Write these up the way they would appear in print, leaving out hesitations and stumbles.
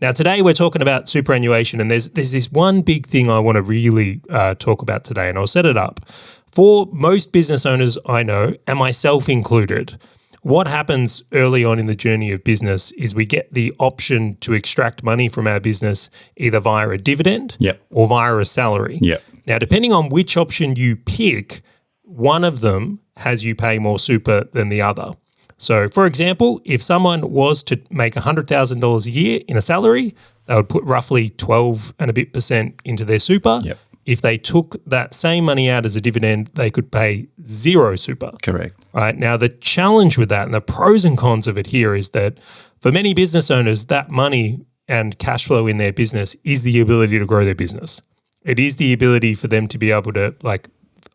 Now, today we're talking about superannuation, and there's this one big thing I want to really talk about today, and I'll set it up. For most business owners I know, and myself included, what happens early on in the journey of business is we get the option to extract money from our business either via a dividend or via a salary. Now, depending on which option you pick, one of them has you pay more super than the other. So, for example, if someone was to make $100,000 a year in a salary, they would put roughly 12 and a bit % into their super. If they took that same money out as a dividend, they could pay zero super. Correct. Right. Now, the challenge with that and the pros and cons of it here is that for many business owners, that money and cash flow in their business is the ability to grow their business. It is the ability for them to be able to, like,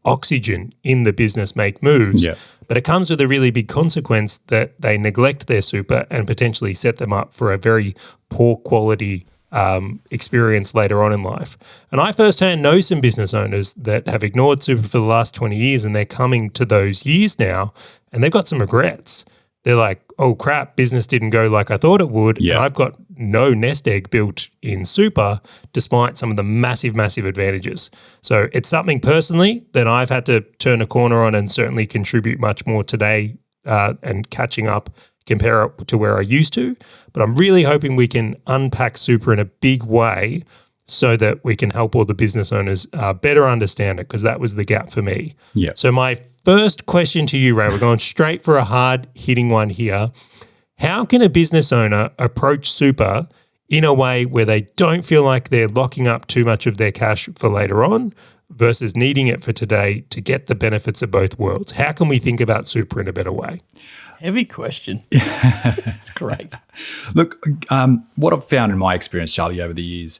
oxygen in the business, make moves. But it comes with a really big consequence that they neglect their super and potentially set them up for a very poor quality experience later on in life. And I firsthand know some business owners that have ignored super for the last 20 years and they're coming to those years now and they've got some regrets. They're like, oh crap, business didn't go like I thought it would. And I've got no nest egg built in super despite some of the massive, massive advantages. So it's something personally that I've had to turn a corner on and certainly contribute much more today and catching up, compare it to where I used to. But I'm really hoping we can unpack super in a big way so that we can help all the business owners better understand it, because that was the gap for me. So my first question to you, Ray, we're going straight for a hard-hitting one here. How can a business owner approach super in a way where they don't feel like they're locking up too much of their cash for later on versus needing it for today to get the benefits of both worlds? How can we think about super in a better way? Heavy question. That's great. Look, what I've found in my experience, Charlie, over the years,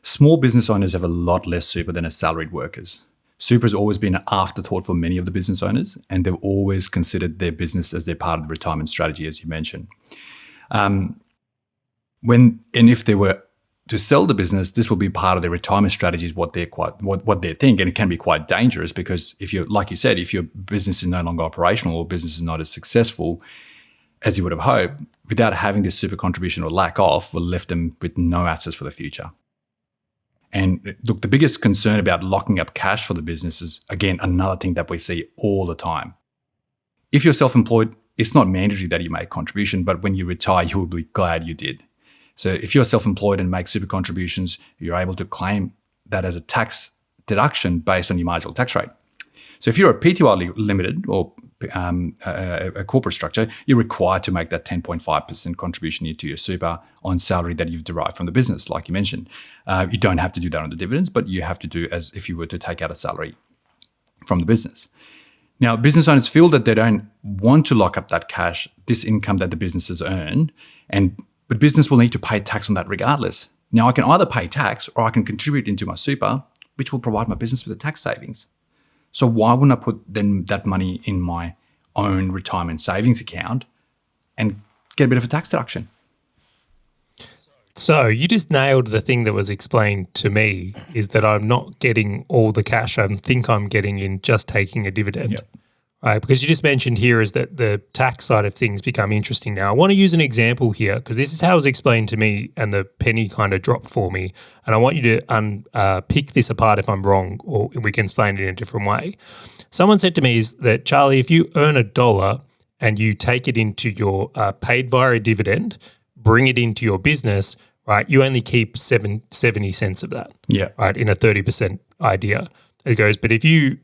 small business owners have a lot less super than salaried workers. Super has always been an afterthought for many of the business owners, and they've always considered their business as their part of the retirement strategy, as you mentioned. If they were to sell the business, this will be part of their retirement strategy, is what they think, and it can be quite dangerous because if you're, like you said, if your business is no longer operational or business is not as successful as you would have hoped, without having this super contribution or lack of, will left them with no assets for the future. And look, the biggest concern about locking up cash for the business is, again, another thing that we see all the time. If you're self-employed, it's not mandatory that you make contribution, but when you retire, you will be glad you did. So if you're self-employed and make super contributions, you're able to claim that as a tax deduction based on your marginal tax rate. So if you're a PTY limited or a corporate structure, you're required to make that 10.5% contribution into your super on salary that you've derived from the business, like you mentioned. You don't have to do that on the dividends, but you have to do as if you were to take out a salary from the business. Now, business owners feel that they don't want to lock up that cash, this income that the business has earned, but business will need to pay tax on that regardless. Now, I can either pay tax or I can contribute into my super, which will provide my business with a tax savings. So why wouldn't I put then that money in my own retirement savings account and get a bit of a tax deduction? So you just nailed the thing that was explained to me, is that I'm not getting all the cash I think I'm getting in just taking a dividend. Right? Because you just mentioned here is that the tax side of things become interesting now. I want to use an example here because this is how it was explained to me and the penny kind of dropped for me. And I want you to pick this apart if I'm wrong, or we can explain it in a different way. Someone said to me is that, Charlie, if you earn $1 and you take it into your paid via a dividend, bring it into your business, right, you only keep 70 cents of that, right, in a 30% idea. It goes, but if you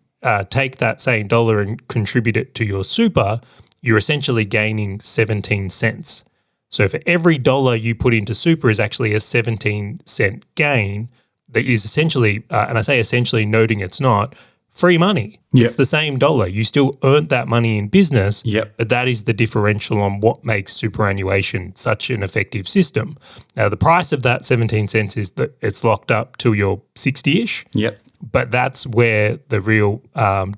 take that same dollar and contribute it to your super, you're essentially gaining 17 cents. So for every dollar you put into super is actually a 17-cent gain that is essentially, and I say essentially noting it's not, free money. It's the same dollar. You still earned that money in business, but that is the differential on what makes superannuation such an effective system. Now, the price of that 17 cents is that it's locked up till you're 60-ish. But that's where the real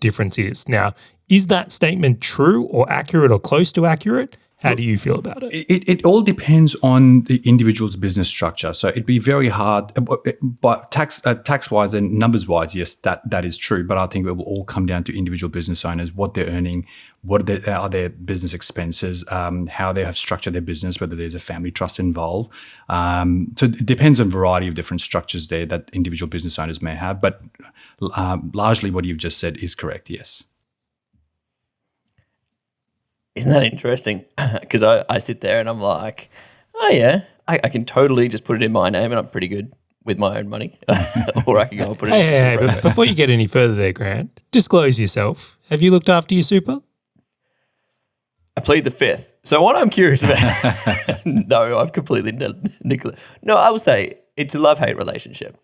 difference is. Now, is that statement true or accurate or close to accurate? How do you feel about it? It all depends on the individual's business structure. So it'd be very hard, but tax-wise and numbers-wise, yes, that is true. But I think it will all come down to individual business owners, what they're earning, what are their business expenses, how they have structured their business, whether there's a family trust involved. So it depends on a variety of different structures there that individual business owners may have. But largely what you've just said is correct, yes. Isn't that interesting? Because I sit there and I'm like, oh yeah, I can totally just put it in my name and I'm pretty good with my own money. Or I can go and put it into Hey, super. but before you get any further there, Grant, disclose yourself. Have you looked after your super? I plead the fifth. So what I'm curious about, no, I've completely neglected. No, I would say it's a love-hate relationship.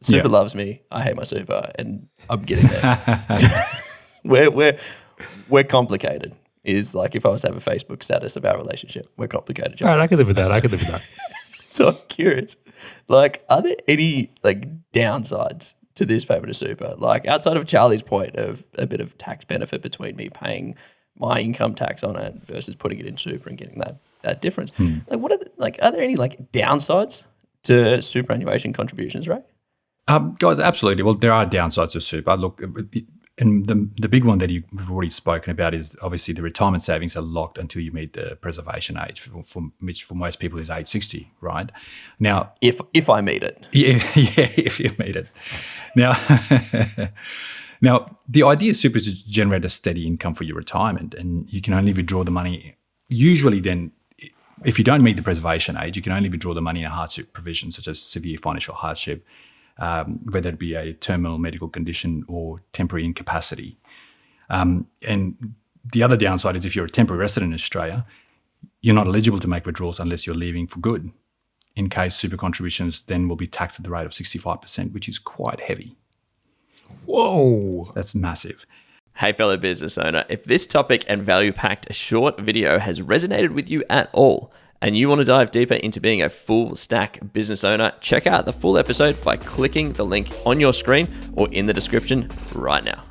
Super loves me. I hate my super, and I'm getting there. we're complicated. Is like if I was to have a Facebook status of our relationship, we're complicated. All right, I could live with that. So I'm curious, like, are there any like downsides to this payment of super? Like outside of Charlie's point of a bit of tax benefit between me paying my income tax on it versus putting it in super and getting that difference. Like, what are are there any like downsides to superannuation contributions, right? Guys, absolutely. Well, there are downsides to super. Look, and the big one that you've already spoken about is obviously the retirement savings are locked until you meet the preservation age, which for most people is age 60, right? Now, If I meet it. Yeah, if you meet it. Now, the idea of super is to generate a steady income for your retirement, and you can only withdraw the money. Usually then, if you don't meet the preservation age, you can only withdraw the money in a hardship provision, such as severe financial hardship, whether it be a terminal medical condition or temporary incapacity. And the other downside is if you're a temporary resident in Australia, you're not eligible to make withdrawals unless you're leaving for good. In case super contributions then will be taxed at the rate of 65%, which is quite heavy. Whoa. That's massive. Hey, fellow business owner, if this topic and value-packed short video has resonated with you at all, and you want to dive deeper into being a full stack business owner, check out the full episode by clicking the link on your screen or in the description right now.